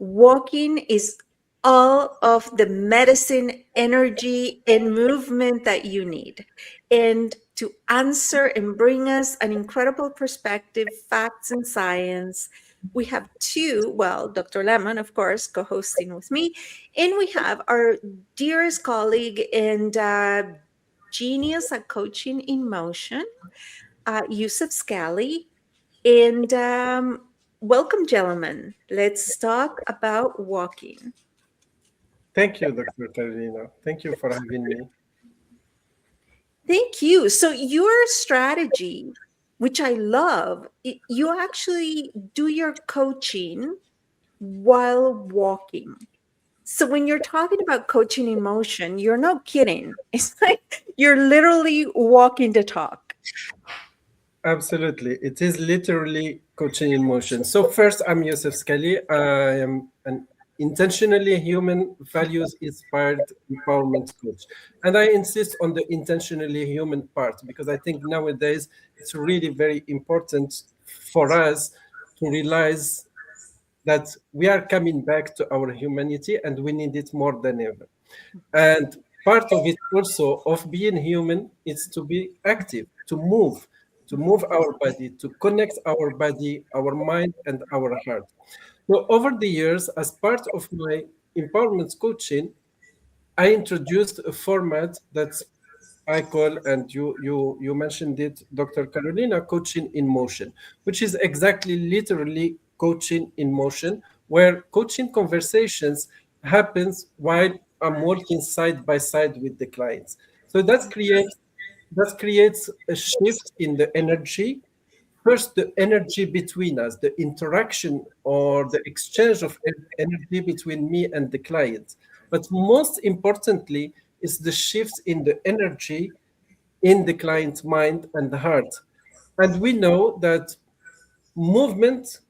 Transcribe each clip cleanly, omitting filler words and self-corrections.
Walking is all of the medicine, energy, and movement that you need. And to answer and bring us an incredible perspective, facts, and science, we have two, well, Dr. Lemmon, of course, co hosting with me, and we have our dearest colleague and genius at coaching in motion, Youssef Skalli. And welcome, gentlemen. Let's talk about walking. Thank you, Dr. Carolina. Thank you for having me. Thank you. So, your strategy, which I love, you actually do your coaching while walking. So, when you're talking about coaching in motion, you're not kidding. It's like you're literally walking the talk. Absolutely. It is literally coaching in motion. So first, I'm Youssef Skalli. I am an intentionally human values inspired empowerment coach. And I insist on the intentionally human part because I think nowadays it's really very important for us to realize that we are coming back to our humanity and we need it more than ever. And part of it also of being human is to be active, to move our body, to connect our body, our mind, and our heart. So over the years, as part of my empowerment coaching, I introduced a format that I call, and you mentioned it, Dr. Carolina, coaching in motion, which is exactly literally coaching in motion, where coaching conversations happens while I'm working side by side with the clients. So that creates a shift in the energy. First, the energy between us, the interaction or the exchange of energy between me and the client. But most importantly, is the shift in the energy in the client's mind and heart. And we know that movement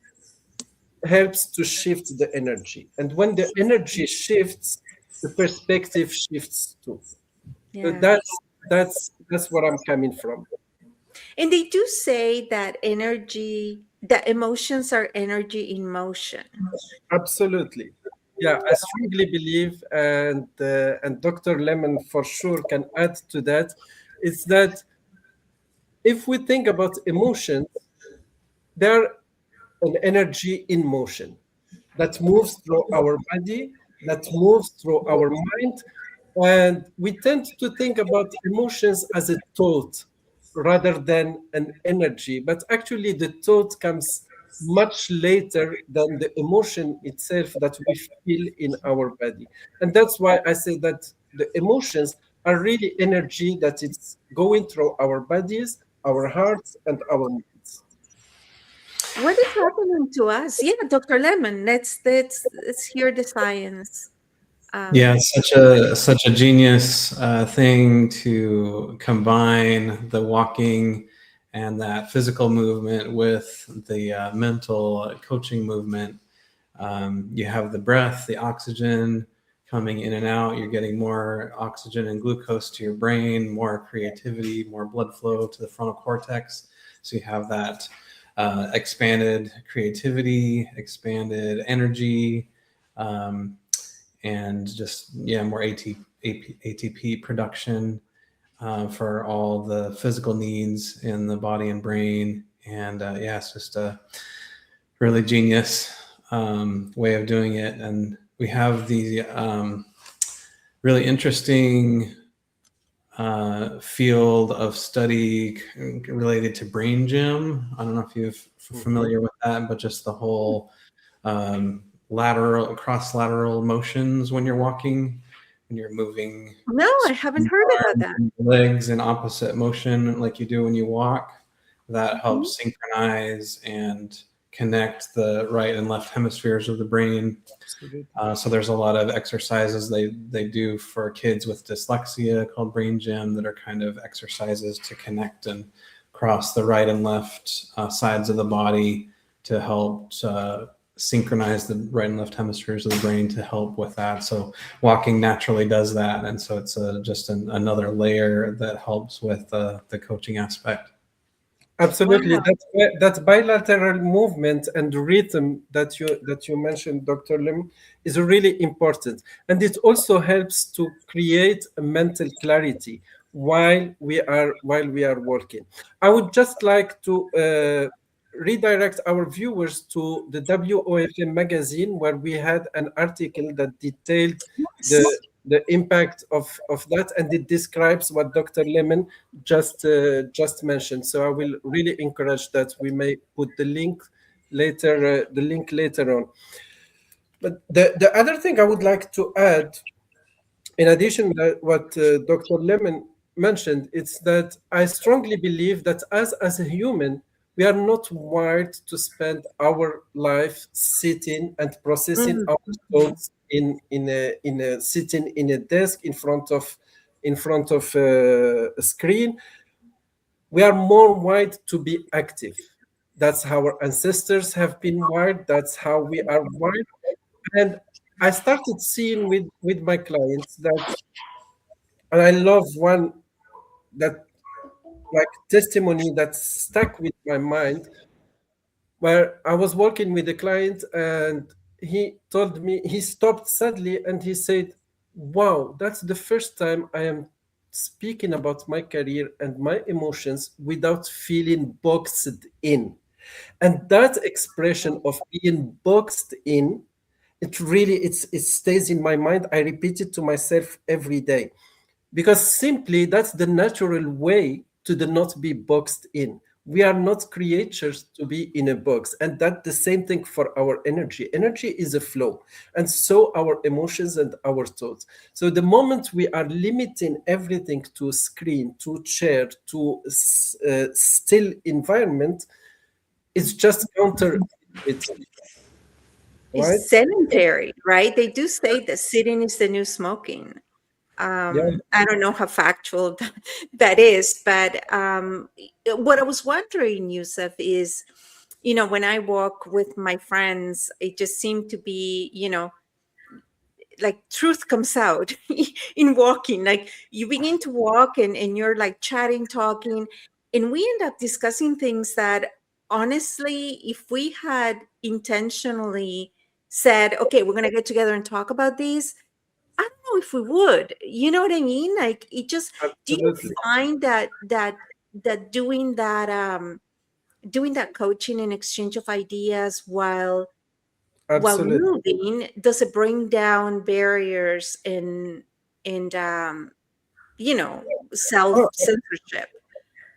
helps to shift the energy. And when the energy shifts, the perspective shifts too. So Yeah. that's what I'm coming from. And they do say that that emotions are energy in motion. Absolutely. Yeah, I strongly believe, and Dr. Lemon for sure can add to that, is that if we think about emotions, they're an energy in motion that moves through our body, that moves through our mind. And we tend to think about emotions as a thought rather than an energy. But actually, the thought comes much later than the emotion itself that we feel in our body. And that's why I say that the emotions are really energy that it's going through our bodies, our hearts, and our minds. What is happening to us? Yeah, Dr. Lemon, let's hear the science. Yeah, Um, it's such a genius thing to combine the walking and that physical movement with the mental coaching movement. You have the breath, the oxygen coming in and out. You're getting more oxygen and glucose to your brain, more creativity, more blood flow to the frontal cortex. So you have that expanded creativity, expanded energy. And just more ATP production for all the physical needs in the body and brain. And it's just a really genius way of doing it. And we have the really interesting field of study related to brain gym. I don't know if you're familiar with that, but just the whole cross lateral motions when you're walking, when you're moving no, I haven't heard about that. legs in opposite motion like you do when you walk. That Mhm. helps synchronize and connect the right and left hemispheres of the brain. Absolutely. So there's a lot of exercises they do for kids with dyslexia called brain gym that are kind of exercises to connect and cross the right and left sides of the body to help synchronize the right and left hemispheres of the brain to help with that. So walking naturally does that. And so it's just another layer that helps with the coaching aspect. Absolutely. Wow. That bilateral movement and rhythm that you mentioned, Dr. Lim, is really important. And it also helps to create a mental clarity while we are working. I would just like to redirect our viewers to the WOFM magazine, where we had an article that detailed the Yes. the impact of that, and it describes what Dr. Lemon just mentioned. So I will really encourage that we may put the link later on. But the other thing I would like to add, in addition to what Dr. Lemon mentioned, it's that I strongly believe that as a human, we are not wired to spend our life sitting and processing Mhm. our thoughts in a sitting in a desk in front of a screen. We are more wired to be active. That's how our ancestors have been wired. That's how we are wired. And I started seeing with my clients that, and I love one that like testimony that stuck with my mind, where I was working with a client and he told me he stopped suddenly and he said, "Wow, that's the first time I am speaking about my career and my emotions without feeling boxed in." And that expression of being boxed in, it stays in my mind. I repeat it to myself every day, because simply that's the natural way to the not be boxed in. We are not creatures to be in a box, and that the same thing for our energy is a flow, and so our emotions and our thoughts. So the moment we are limiting everything to screen, to chair, to still environment, it's just counterintuitive, right? It's sedentary, right? They do say that sitting is the new smoking. Yeah, I don't know how factual that is, but what I was wondering, Yusuf, is, when I walk with my friends, it just seemed to be, like truth comes out in walking. Like you begin to walk and you're like chatting, talking, and we end up discussing things that honestly, if we had intentionally said, okay, we're going to get together and talk about these, I don't know if we would. You know what I mean? Like it just, do you absolutely, find that doing that coaching and exchange of ideas while absolutely. moving, does it bring down barriers and self Oh, censorship?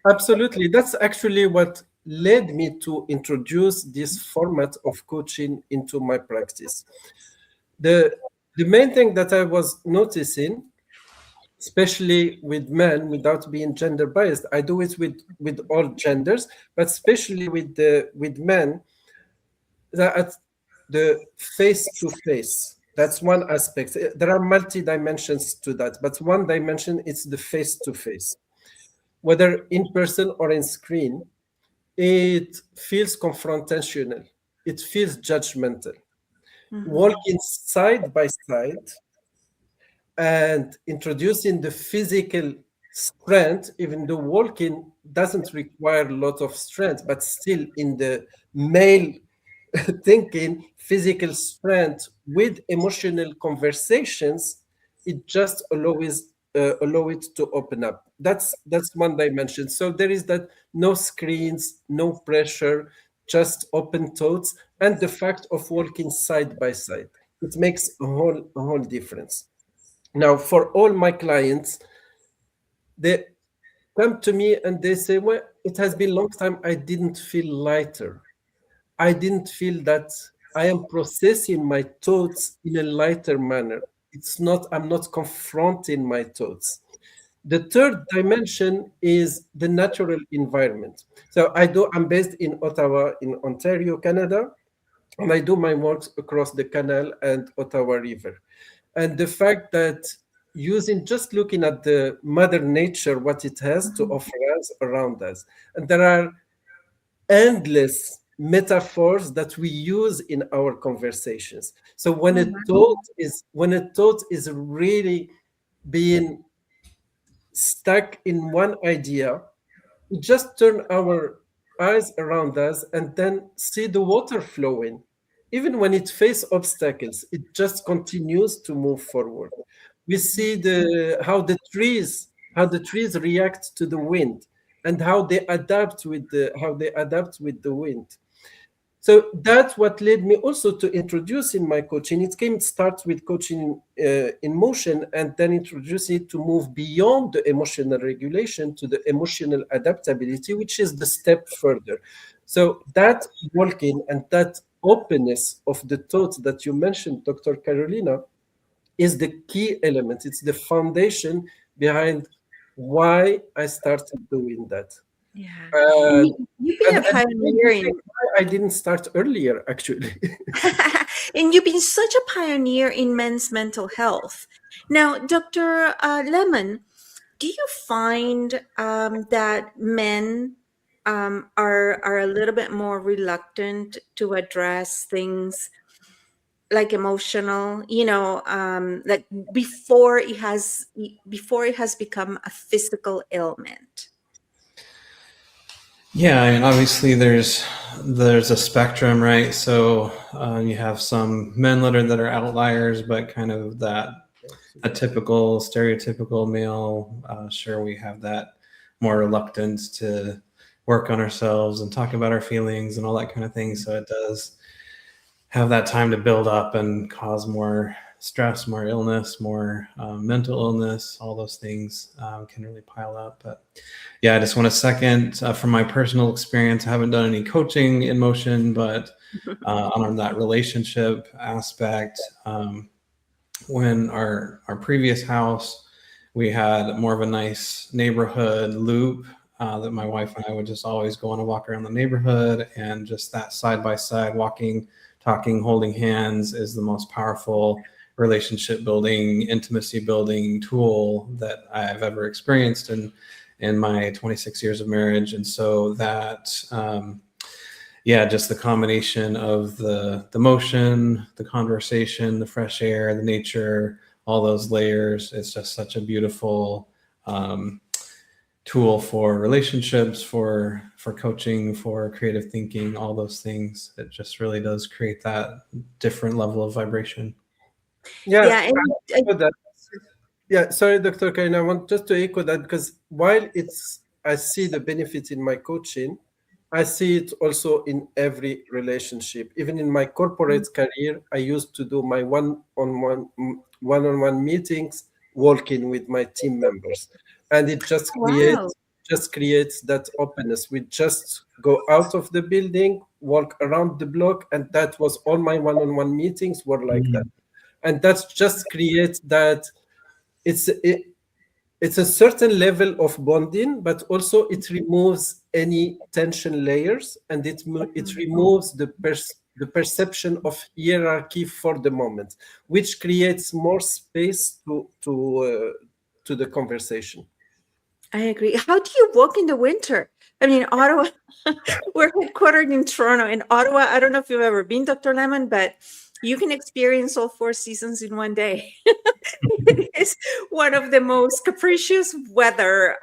absolutely. That's actually what led me to introduce this format of coaching into my practice. The the main thing that I was noticing, especially with men, without being gender biased, I do it with all genders, but especially with men, that the face to face. That's one aspect. There are multi dimensions to that, but one dimension is the face to face, whether in person or in screen. It feels confrontational. It feels judgmental. Mhm. Walking side by side and introducing the physical strength, even though walking doesn't require a lot of strength, but still in the male thinking, physical strength with emotional conversations, it just allow it to open up. That's one dimension. So there is that, no screens, no pressure, just open thoughts, and the fact of walking side by side. It makes a whole difference. Now, for all my clients, they come to me and they say, "Well, it has been a long time. I didn't feel lighter. I didn't feel that I am processing my thoughts in a lighter manner. I'm not confronting my thoughts." The third dimension is the natural environment. So I'm based in Ottawa, in Ontario, Canada, and I do my work across the canal and Ottawa River. And the fact that just looking at the mother nature, what it has to Mhm. offer us around us, and there are endless metaphors that we use in our conversations. So when Oh, a wow. thought is really being stuck in one idea, we just turn our eyes around us and then see the water flowing. Even when it faces obstacles, it just continues to move forward. We see how the trees react to the wind and how they adapt with the wind. So that's what led me also to introduce in my coaching. It starts with coaching in motion and then introduce it to move beyond the emotional regulation to the emotional adaptability, which is the step further. So that walking and that openness of the thoughts that you mentioned, Dr. Carolina, is the key element. It's the foundation behind why I started doing that. Yeah. And Uh, you've been a and maybe pioneer in why I didn't start earlier, actually. and you've been such a pioneer in men's mental health. Now, Dr. Lemon, do you find that men are a little bit more reluctant to address things like emotional, like before it has become a physical ailment? Yeah, I mean, obviously there's a spectrum, right? So you have some men that are outliers, but kind of that a typical stereotypical male. Sure, we have that more reluctance to work on ourselves and talk about our feelings and all that kind of thing. So it does have that time to build up and cause more stress, more illness, more mental illness. All those things can really pile up. But yeah, I just want to second from my personal experience. I haven't done any coaching in motion, but on that relationship aspect, when our previous house, we had more of a nice neighborhood loop that my wife and I would just always go on a walk around the neighborhood, and just that side by side walking, talking, holding hands is the most powerful relationship building, intimacy building tool that I've ever experienced in my 26 years of marriage. And so that yeah, just the combination of the motion, the conversation, the fresh air, the nature, all those layers. It's just such a beautiful tool for relationships, for coaching, for creative thinking, all those things. It just really does create that different level of vibration. Yeah, Yeah, and I echo that. Yeah, sorry, Dr. Kain. I want just to echo that because while I see the benefit in my coaching, I see it also in every relationship. Even in my corporate career, I used to do my one-on-one meetings, walking with my team members, and it wow. just creates that openness. We just go out of the building, walk around the block, and that was all my one-on-one meetings were like that. And that's just creates that it's it, it's a certain level of bonding, but also it removes any tension layers, and it removes the perception of hierarchy for the moment, which creates more space to the conversation. I agree. How do you walk in the winter? I mean, Ottawa, we're headquartered in Toronto. In Ottawa, I don't know if you've ever been, Dr. Lemon, but you can experience all four seasons in one day. It is one of the most capricious weather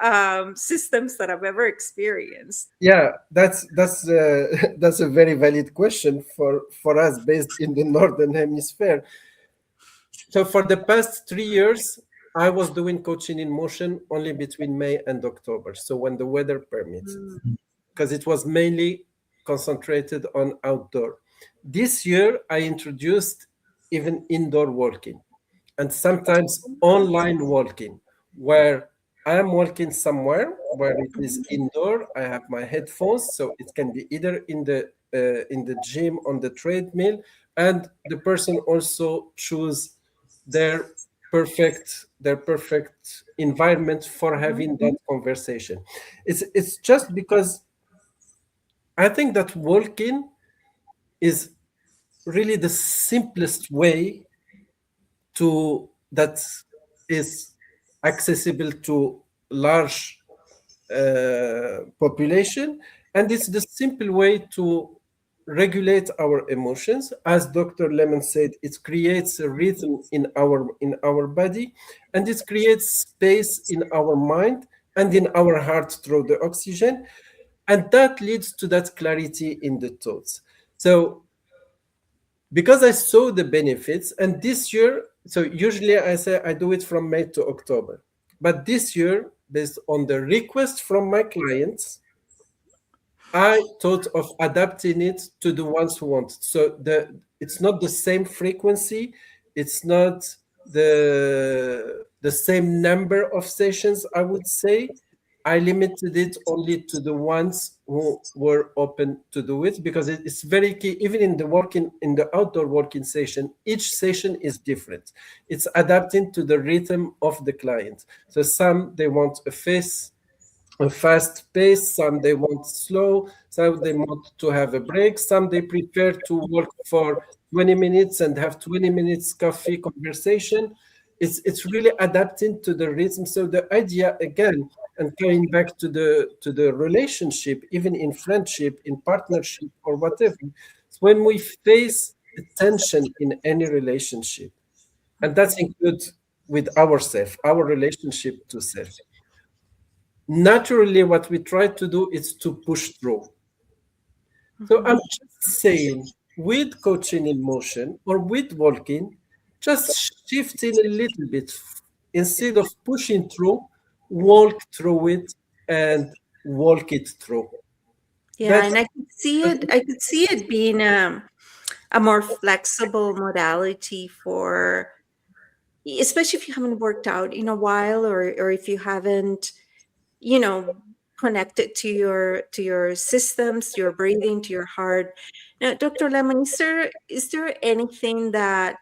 systems that I've ever experienced. Yeah, that's that's a very valid question for us based in the northern hemisphere. So for the past 3 years, I was doing coaching in motion only between May and October. So when the weather permits it, Mm. because it was mainly concentrated on outdoor. This year, I introduced even indoor walking and sometimes online walking, where I am walking somewhere where it is indoor. I have my headphones, so it can be either in the gym on the treadmill, and the person also choose their their perfect environment for having that conversation. It's just because I think that walking is really the simplest way to that is accessible to large population, and it's the simple way to regulate our emotions. As Dr. Lemon said, it creates a rhythm in our body, and it creates space in our mind and in our heart through the oxygen. And that leads to that clarity in the thoughts. So because I saw the benefits, and this year, so usually I say I do it from May to October. But this year, based on the request from my clients, I thought of adapting it to the ones who want it. So it's not the same frequency, it's not the same number of sessions, I would say. I limited it only to the ones who were open to do it because it's very key. Even in the outdoor working session, each session is different. It's adapting to the rhythm of the client. So some they want a fast pace, some they want slow, some they want to have a break, some they prefer to work for 20 minutes and have 20 minutes coffee conversation. It's really adapting to the rhythm. So the idea again, and coming back to the relationship, even in friendship, in partnership, or whatever, when we face the tension in any relationship, and that's include with ourselves, our relationship to self, naturally what we try to do is to push through. So I'm just saying, with coaching in motion or with walking, just shifting a little bit. Instead of pushing through, walk through it and walk it through. Yeah, That's and I could see it. I could see it being a more flexible modality for, especially if you haven't worked out in a while, or if you haven't, you know, connected to your systems, to your breathing, to your heart. Now, Dr. Lemon, is there anything that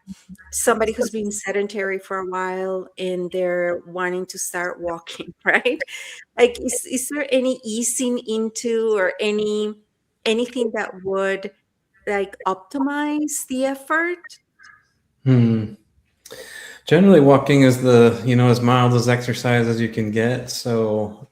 somebody who's been sedentary for a while and they're wanting to start walking, right? Like, is there any easing into, or anything that would like optimize the effort? Hmm. Generally, walking is as mild as exercise as you can get. So,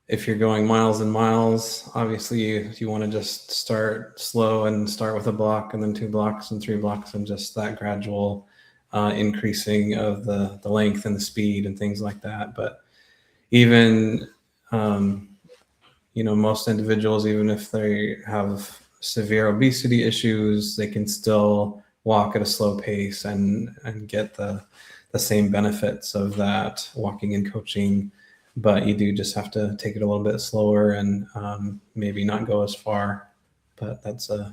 if you're going miles and miles, obviously you want to just start slow and start with a block and then 2 blocks and 3 blocks and just that gradual increasing of the length and the speed and things like that. But even, most individuals, even if they have severe obesity issues, they can still walk at a slow pace and get the same benefits of that walking and coaching. But you do just have to take it a little bit slower and maybe not go as far. But You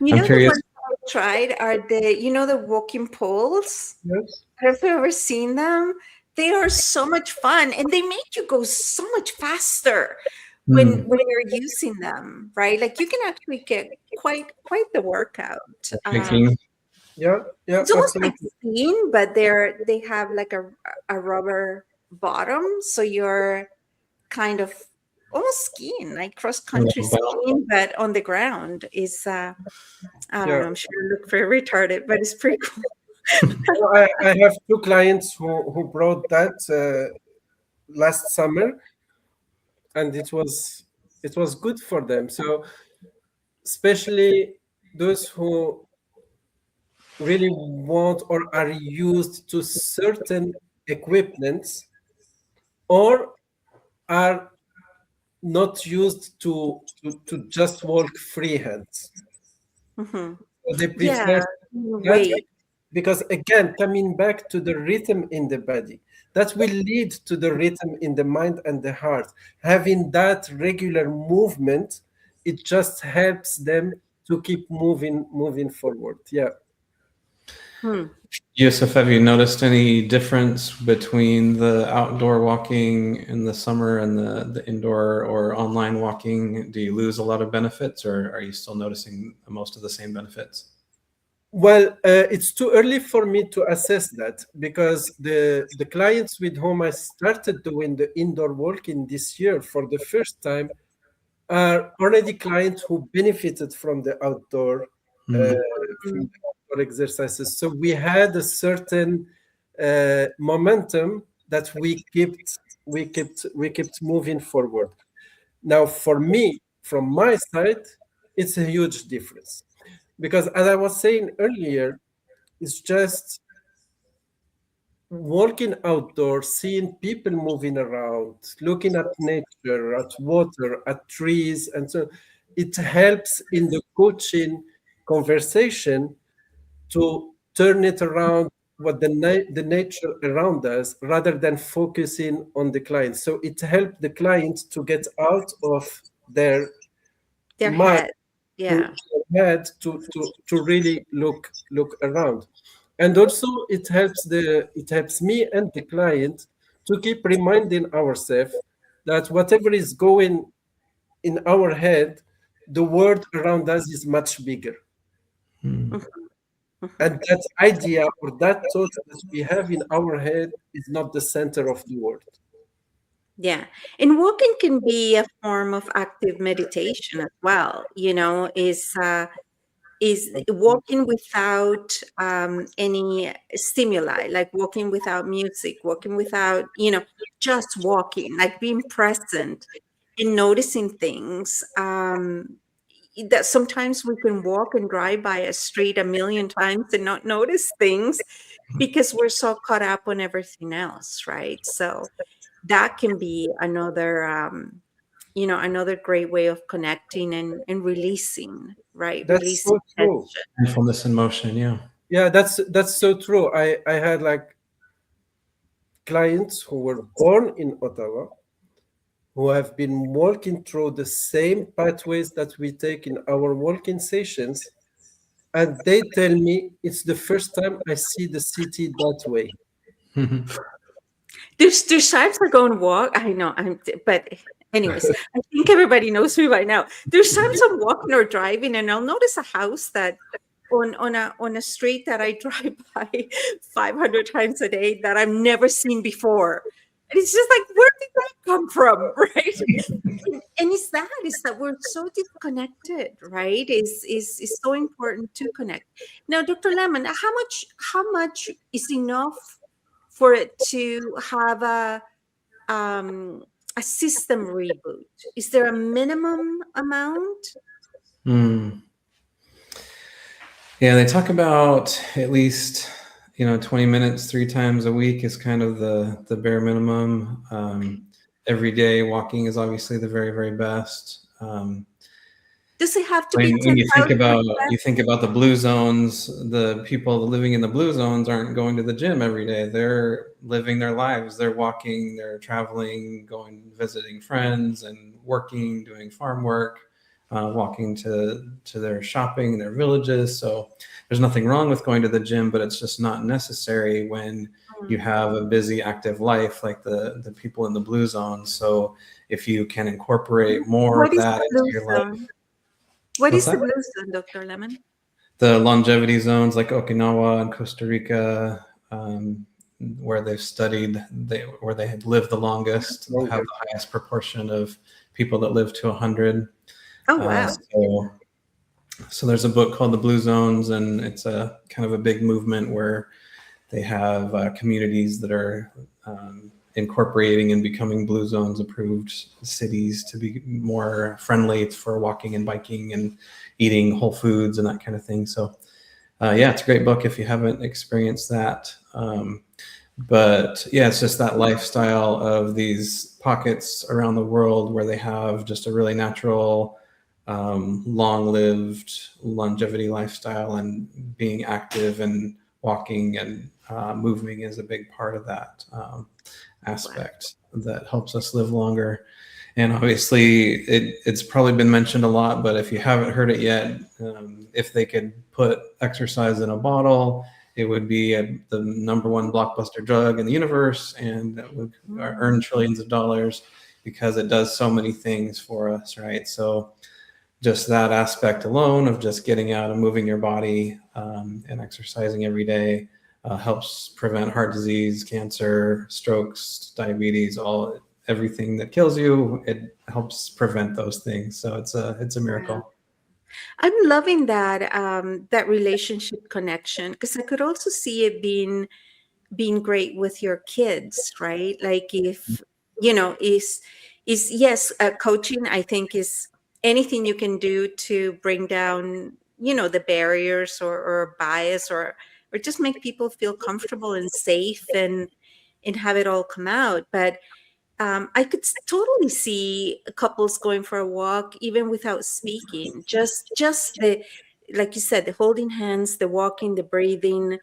I'm know, the curious. ones I tried are the walking poles. yes. Have you ever seen them? They are so much fun, and they make you go so much faster when you're using them, right? Like, you can actually get quite the workout. Hiking. Yeah, yeah, It's almost like absolutely. skiing, but they have like a rubber bottom, so you're kind of almost skiing, like cross country skiing, but on the ground. Is I don't Yeah. know. I'm sure I look very retarded, but it's pretty cool. So I have two clients who brought that last summer, and it was good for them. So especially those who really want or are used to certain equipments or are not used to just walk freehand. Hmm. So they prefer Yeah, that wait. because again, coming back to the rhythm in the body, that will lead to the rhythm in the mind and the heart. Having that regular movement, it just helps them to keep moving forward. Yeah. Hmm. Yusuf, have you noticed any difference between the outdoor walking in the summer and the indoor or online walking? Do you lose a lot of benefits, or are you still noticing most of the same benefits? Well, it's too early for me to assess that because the clients with whom I started doing the indoor walking this year for the first time are already clients who benefited from the outdoor uh, Hmm. from the outdoor exercises. So we had a certain momentum that we kept moving forward. Now, for me, from my side, it's a huge difference because, as I was saying earlier, it's just walking outdoors, seeing people moving around, looking at nature, at water, at trees, and so it helps in the coaching conversation to turn it around what the nature around us rather than focusing on the client. So it helped the client to get out of their Their mind head. to Yeah. head to really look around. And also it helps me and the client to keep reminding ourselves that whatever is going in our head, the world around us is much bigger. Mm. Mhm, mhm. And that idea or that thought that we have in our head is not the center of the world. Yeah. And walking can be a form of active meditation as well, is walking without any stimuli, like walking without music, walking without, just walking, like being present and noticing things. That sometimes we can walk and drive by a street a million times and not notice things because we're so caught up on everything else, right? So that can be another another great way of connecting and releasing, right? That's Releasing so true. tension. Mindfulness in motion. Yeah. Yeah, that's so true. I had like clients who were born in Ottawa who have been walking through the same pathways that we take in our walking sessions, and they tell me it's the first time I see the city that way. There's times I go and walk. I know but anyways, I think everybody knows me by now. There's times I'm walking or driving and I'll notice a house that on a street that I drive by 500 times a day that I've never seen before. And it's just like, where did that come from? Right? And it's that we're so disconnected, right? Is so important to connect. Now, Dr. Lemon, how much is enough for it to have a system reboot? Is there a minimum amount? Mm. Yeah, they talk about at least 20 minutes 3 times a week is kind of the bare minimum. Every day walking is obviously the very, very best. Does it have to be When you think 10,000 about steps? the blue zones, the people living in the blue zones aren't going to the gym every day. They're living their lives. They're walking, they're traveling, going visiting friends, and working, doing farm work, walking to their shopping, their villages. So there's nothing wrong with going to the gym, but it's just not necessary when you Mm. have a busy, active life like the people in the blue zones. So if you can incorporate more What of is that the into blue your life. zone? What What's is the that? blue zone, Dr. Lemon? The longevity zones like Okinawa and Costa Rica, where they've studied, where they have lived the longest, have Longer. the highest proportion of people that live to 100. Oh, wow. So there's a book called The Blue Zones, and it's a kind of a big movement where they have communities that are incorporating and becoming blue zones approved cities to be more friendly for walking and biking and eating whole foods and that kind of thing. So yeah, it's a great book if you haven't experienced that. But yeah, it's just that lifestyle of these pockets around the world where they have just a really natural, long-lived longevity lifestyle, and being active and walking and moving is a big part of that Wow. aspect that helps us live longer. And obviously, it's probably been mentioned a lot, but if you haven't heard it yet, if they could put exercise in a bottle, it would be the number one blockbuster drug in the universe, and that would earn trillions of dollars because it does so many things for us, right? So just that aspect alone of just getting out and moving your body and exercising every day helps prevent heart disease, cancer, strokes, diabetes, everything that kills you. It helps prevent those things. So it's a Wow. miracle. I'm loving that relationship connection because I could also see it being great with your kids, right? Like if is yes, coaching I think is anything you can do to bring down the barriers or bias or or just make people feel comfortable and safe and have it all come out. But I could totally see couples going for a walk even without speaking. Just the, like you said, the holding hands, the walking, the breathing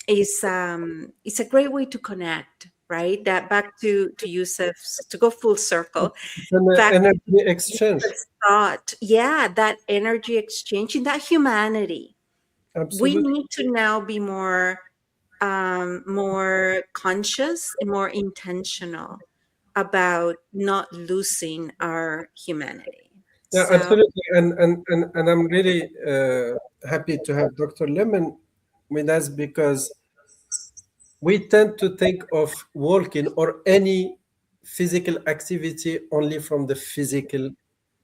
is a great way to connect, right? That back to Yusuf's, to go full circle, It's an back to energy exchange. Yusuf's thought. Yeah, that energy exchange and that humanity. We Absolutely. need to now be more conscious and more intentional about not losing our humanity. Yeah, So, absolutely. And I'm really happy to have Dr. Lemon with us because we tend to think of walking or any physical activity only from the physical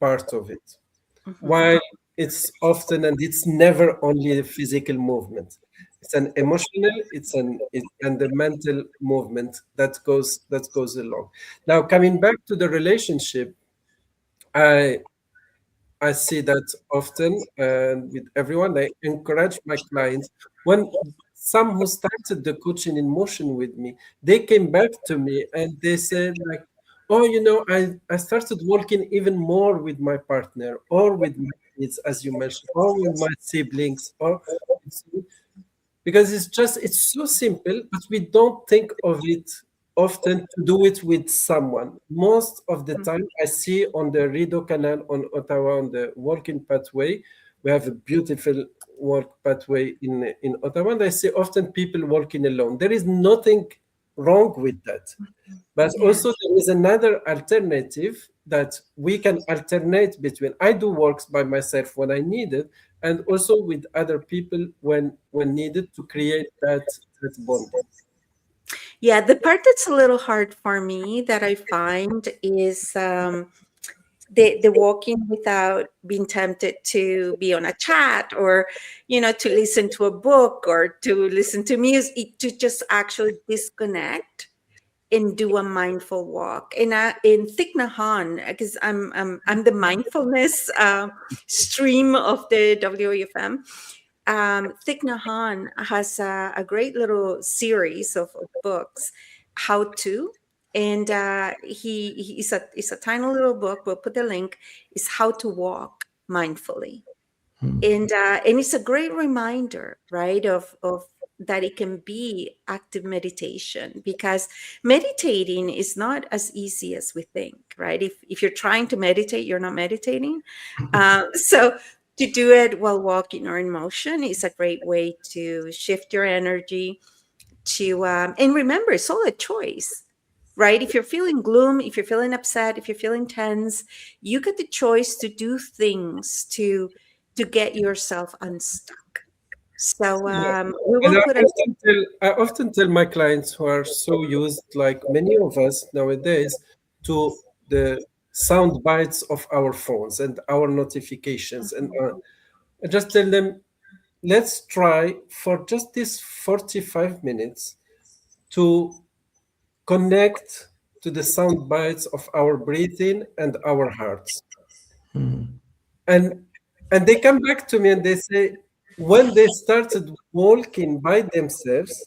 part of it, mhm, while it's often and it's never only a physical movement. It's an emotional, and the mental movement that goes along. Now, coming back to the relationship, I I see that often and with everyone. I encourage my clients when some who started the coaching in motion with me, they came back to me and they said like, oh, I started working even more with my partner or with my kids, as you mentioned, or with my siblings, or because it's so simple, but we don't think of it often to do it with someone. Most of the mhm. time I see on the Rideau Canal on Ottawa, on the walking pathway, we have a beautiful walk pathway in Ottawa, and I see often people walking alone. There is nothing wrong with that, but Yeah. also there is another alternative that we can alternate between. I do works by myself when I need it, and also with other people when needed to create that bonding. Yeah, the part that's a little hard for me that I find is the walking without being tempted to be on a chat, or to listen to a book or to listen to music, to just actually disconnect and do a mindful walk. And in Thich Nhat Hanh, because I'm the mindfulness stream of the WFM. Thich Nhat Hanh has a great little series of books, how to, and it's a tiny little book. We'll put the link. Is how to walk mindfully, and it's a great reminder, right, of that it can be active meditation, because meditating is not as easy as we think, right? If you're trying to meditate, you're not meditating. So to do it while walking or in motion is a great way to shift your energy, to and remember, it's all a choice, right? If you're feeling gloom, if you're feeling upset, if you're feeling tense, you get the choice to do things to get yourself unstuck. So Yeah. we And will put a I often tell my clients who are so used, like many of us nowadays, to the sound bites of our phones and our notifications, and I just tell them, let's try for just this 45 minutes to connect to the sound bites of our breathing and our hearts. And they come back to me and they say, when they started walking by themselves,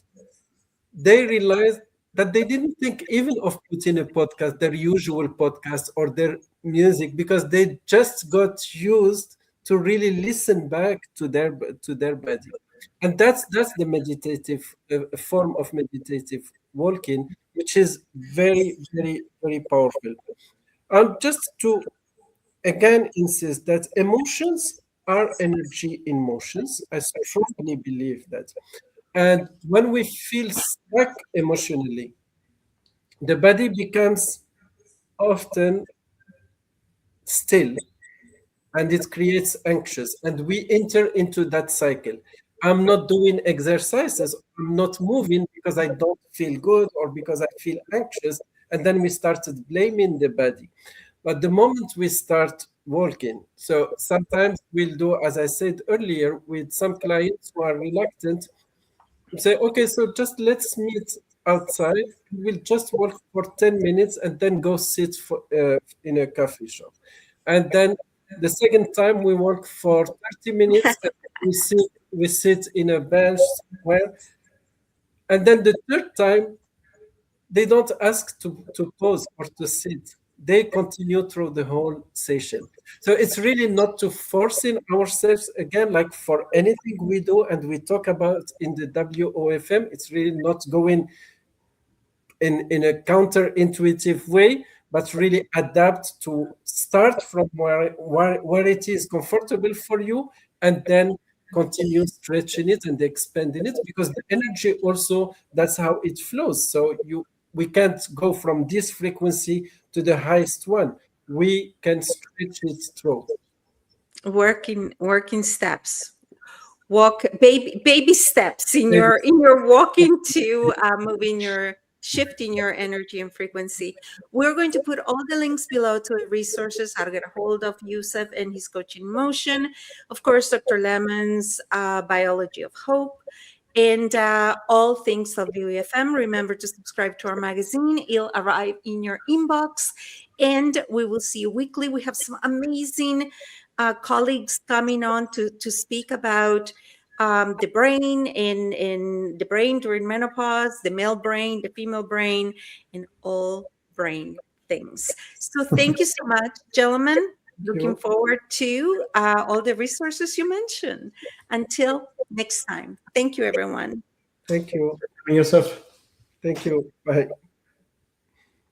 they realized that they didn't think even of putting a podcast, their usual podcast or their music, because they just got used to really listen back to their body. And that's the meditative form of meditative walking, which is very, very, very powerful. And just to again insist that emotions are energy in motions. I strongly believe that. And when we feel stuck emotionally, the body becomes often still and it creates anxious. And we enter into that cycle. I'm not doing exercises, I'm not moving because I don't feel good or because I feel anxious. And then we started blaming the body. But the moment we start walking, so sometimes we'll do, as I said earlier, with some clients who are reluctant, say, okay, so just let's meet outside. We'll just walk for 10 minutes and then go sit in a coffee shop. And then the second time we walk for 30 minutes. we sit in a bench somewhere, and then the third time they don't ask to pause or to sit. They continue through the whole session. So it's really not to forcing ourselves again, like for anything we do and we talk about in the WOFM, it's really not going in a counterintuitive way, but really adapt to start from where it is comfortable for you, and then continue stretching it and expanding it, because the energy also, that's how it flows. So we can't go from this frequency to the highest one. We can stretch it through. Working steps, walk, baby steps in your walking to moving your shifting your energy and frequency. We're going to put all the links below to the resources, how to get a hold of Youssef and his coaching motion, of course Dr. Lemmon's biology of hope, and all things WFM. Remember to subscribe to our magazine. It'll arrive in your inbox, and we will see you weekly. We have some amazing colleagues coming on to speak about the brain in the brain during menopause, the male brain, the female brain, and all brain things. So thank you so much, gentlemen. Looking forward to all the resources you mentioned. Until next time. Thank you, everyone. Thank you. Youssef. Thank you. Bye.